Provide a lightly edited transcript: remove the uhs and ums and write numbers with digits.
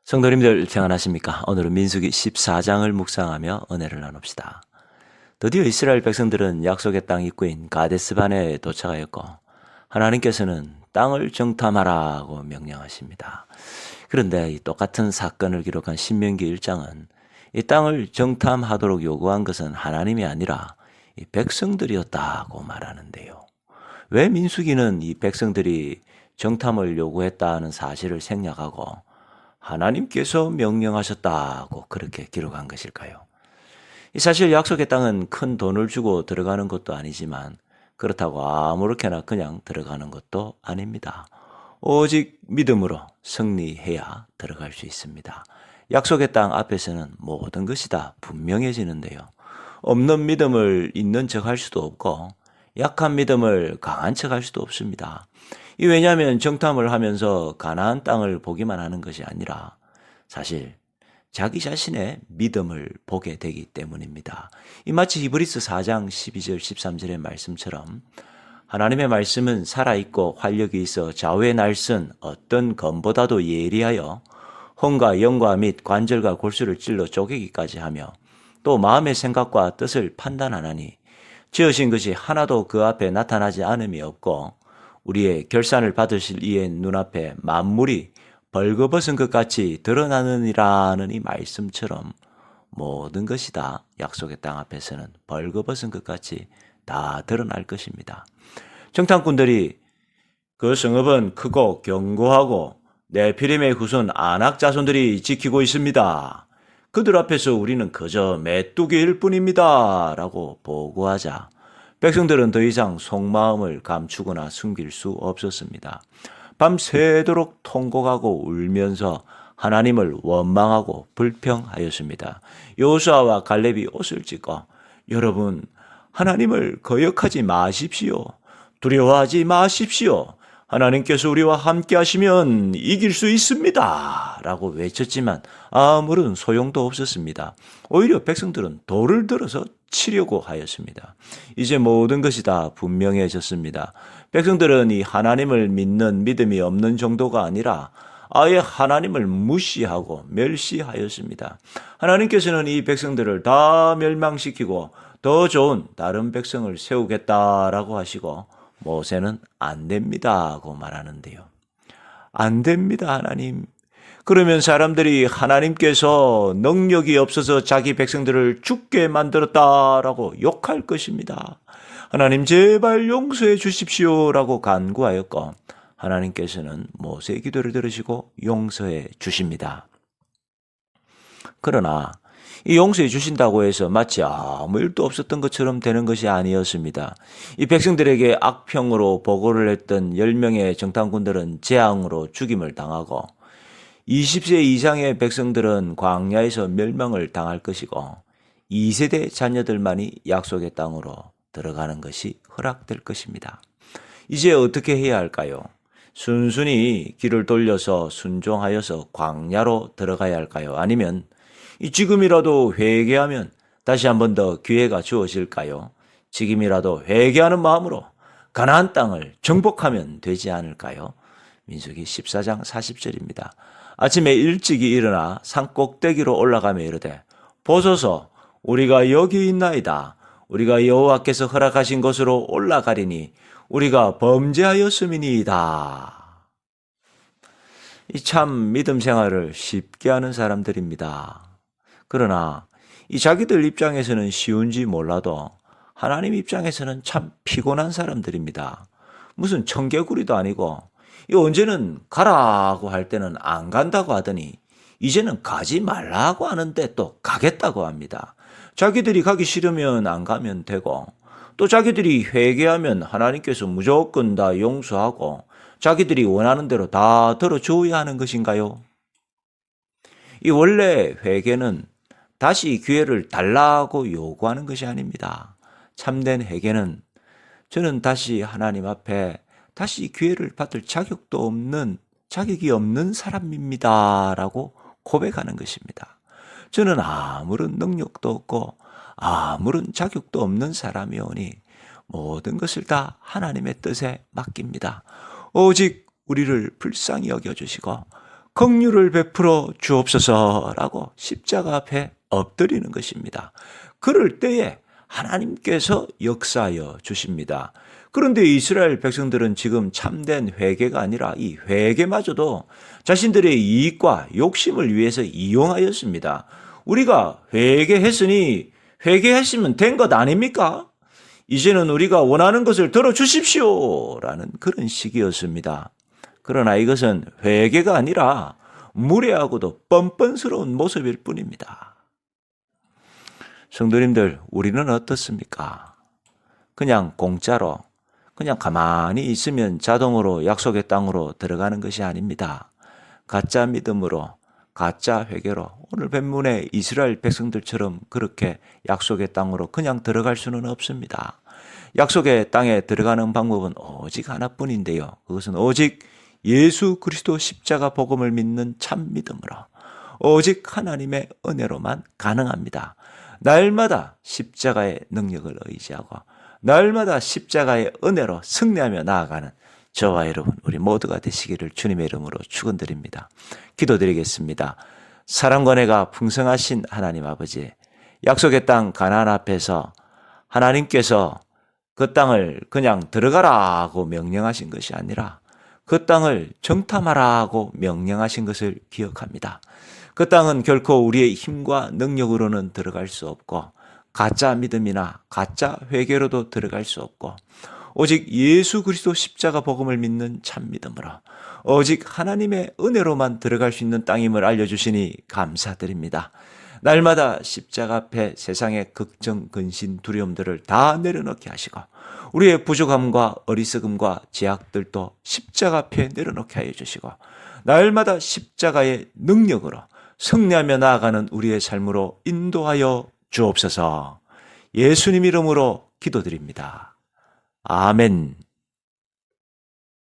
성도님들 평안하십니까? 오늘은 민수기 14장을 묵상하며 은혜를 나눕시다. 드디어 이스라엘 백성들은 약속의 땅 입구인 가데스바네에 도착하였고 하나님께서는 땅을 정탐하라고 명령하십니다. 그런데 이 똑같은 사건을 기록한 신명기 1장은 이 땅을 정탐하도록 요구한 것은 하나님이 아니라 이 백성들이었다고 말하는데요. 왜 민수기는 이 백성들이 정탐을 요구했다는 사실을 생략하고 하나님께서 명령하셨다고 그렇게 기록한 것일까요? 사실 약속의 땅은 큰 돈을 주고 들어가는 것도 아니지만 그렇다고 아무렇게나 그냥 들어가는 것도 아닙니다. 오직 믿음으로 승리해야 들어갈 수 있습니다. 약속의 땅 앞에서는 모든 것이 다 분명해지는데요. 없는 믿음을 있는 척 할 수도 없고 약한 믿음을 강한 척 할 수도 없습니다. 왜냐하면 정탐을 하면서 가나안 땅을 보기만 하는 것이 아니라 사실 자기 자신의 믿음을 보게 되기 때문입니다. 마치 히브리서 4장 12절 13절의 말씀처럼 하나님의 말씀은 살아있고 활력이 있어 좌우의 날선 어떤 검보다도 예리하여 혼과 영과 및 관절과 골수를 찔러 쪼개기까지 하며 또 마음의 생각과 뜻을 판단하나니 지으신 것이 하나도 그 앞에 나타나지 않음이 없고 우리의 결산을 받으실 이의 눈앞에 만물이 벌거벗은 것 같이 드러나느니라는 이 말씀처럼 모든 것이 다 약속의 땅 앞에서는 벌거벗은 것 같이 다 드러날 것입니다. 정탐꾼들이 그 성읍은 크고 견고하고 네피림의 후손 아낙 자손들이 지키고 있습니다. 그들 앞에서 우리는 그저 메뚜기일 뿐입니다. 라고 보고하자 백성들은 더 이상 속마음을 감추거나 숨길 수 없었습니다. 밤새도록 통곡하고 울면서 하나님을 원망하고 불평하였습니다. 여호수아와 갈렙이 옷을 찢고 여러분 하나님을 거역하지 마십시오. 두려워하지 마십시오. 하나님께서 우리와 함께 하시면 이길 수 있습니다. 라고 외쳤지만 아무런 소용도 없었습니다. 오히려 백성들은 돌을 들어서 치려고 하였습니다. 이제 모든 것이 다 분명해졌습니다. 백성들은 이 하나님을 믿는 믿음이 없는 정도가 아니라 아예 하나님을 무시하고 멸시하였습니다. 하나님께서는 이 백성들을 다 멸망시키고 더 좋은 다른 백성을 세우겠다라고 하시고 모세는 안 됩니다 하고 말하는데요. 안 됩니다 하나님. 그러면 사람들이 하나님께서 능력이 없어서 자기 백성들을 죽게 만들었다라고 욕할 것입니다. 하나님 제발 용서해 주십시오라고 간구하였고 하나님께서는 모세의 기도를 들으시고 용서해 주십니다. 그러나 이 용서해 주신다고 해서 마치 아무 일도 없었던 것처럼 되는 것이 아니었습니다. 이 백성들에게 악평으로 보고를 했던 10명의 정탐꾼들은 재앙으로 죽임을 당하고 20세 이상의 백성들은 광야에서 멸망을 당할 것이고 2세대 자녀들만이 약속의 땅으로 들어가는 것이 허락될 것입니다. 이제 어떻게 해야 할까요? 순순히 길을 돌려서 순종하여서 광야로 들어가야 할까요? 아니면 지금이라도 회개하면 다시 한 번 더 기회가 주어질까요? 지금이라도 회개하는 마음으로 가나안 땅을 정복하면 되지 않을까요? 민수기 14장 40절입니다. 아침에 일찍이 일어나 산 꼭대기로 올라가며 이르되 보소서 우리가 여기 있나이다. 우리가 여호와께서 허락하신 곳으로 올라가리니 우리가 범죄하였음이니이다. 이 참 믿음 생활을 쉽게 하는 사람들입니다. 그러나 이 자기들 입장에서는 쉬운지 몰라도 하나님 입장에서는 참 피곤한 사람들입니다. 무슨 청개구리도 아니고 언제는 가라고 할 때는 안 간다고 하더니 이제는 가지 말라고 하는데 또 가겠다고 합니다. 자기들이 가기 싫으면 안 가면 되고 또 자기들이 회개하면 하나님께서 무조건 다 용서하고 자기들이 원하는 대로 다 들어줘야 하는 것인가요? 이 원래 회개는 다시 기회를 달라고 요구하는 것이 아닙니다. 참된 회개는 저는 다시 하나님 앞에 다시 기회를 받을 자격이 없는 사람입니다. 라고 고백하는 것입니다. 저는 아무런 능력도 없고 아무런 자격도 없는 사람이오니 모든 것을 다 하나님의 뜻에 맡깁니다. 오직 우리를 불쌍히 여겨주시고 긍휼을 베풀어 주옵소서라고 십자가 앞에 엎드리는 것입니다. 그럴 때에 하나님께서 역사하여 주십니다. 그런데 이스라엘 백성들은 지금 참된 회개가 아니라 이 회개마저도 자신들의 이익과 욕심을 위해서 이용하였습니다. 우리가 회개했으니 회개했으면 된 것 아닙니까? 이제는 우리가 원하는 것을 들어주십시오 라는 그런 식이었습니다. 그러나 이것은 회개가 아니라 무례하고도 뻔뻔스러운 모습일 뿐입니다. 성도님들, 우리는 어떻습니까? 그냥 공짜로, 그냥 가만히 있으면 자동으로 약속의 땅으로 들어가는 것이 아닙니다. 가짜 믿음으로, 가짜 회개로 오늘 본문의 이스라엘 백성들처럼 그렇게 약속의 땅으로 그냥 들어갈 수는 없습니다. 약속의 땅에 들어가는 방법은 오직 하나뿐인데요. 그것은 오직 예수 그리스도 십자가 복음을 믿는 참 믿음으로, 오직 하나님의 은혜로만 가능합니다. 날마다 십자가의 능력을 의지하고 날마다 십자가의 은혜로 승리하며 나아가는 저와 여러분, 우리 모두가 되시기를 주님의 이름으로 축원드립니다. 기도드리겠습니다. 사랑과 은혜가 풍성하신 하나님 아버지, 약속의 땅 가나안 앞에서 하나님께서 그 땅을 그냥 들어가라고 명령하신 것이 아니라 그 땅을 정탐하라고 명령하신 것을 기억합니다. 그 땅은 결코 우리의 힘과 능력으로는 들어갈 수 없고 가짜 믿음이나 가짜 회개로도 들어갈 수 없고 오직 예수 그리스도 십자가 복음을 믿는 참 믿음으로 오직 하나님의 은혜로만 들어갈 수 있는 땅임을 알려주시니 감사드립니다. 날마다 십자가 앞에 세상의 걱정, 근심, 두려움들을 다 내려놓게 하시고 우리의 부족함과 어리석음과 제약들도 십자가 앞에 내려놓게 하여 주시고 날마다 십자가의 능력으로 승리하며 나아가는 우리의 삶으로 인도하여 주옵소서. 예수님 이름으로 기도드립니다. 아멘.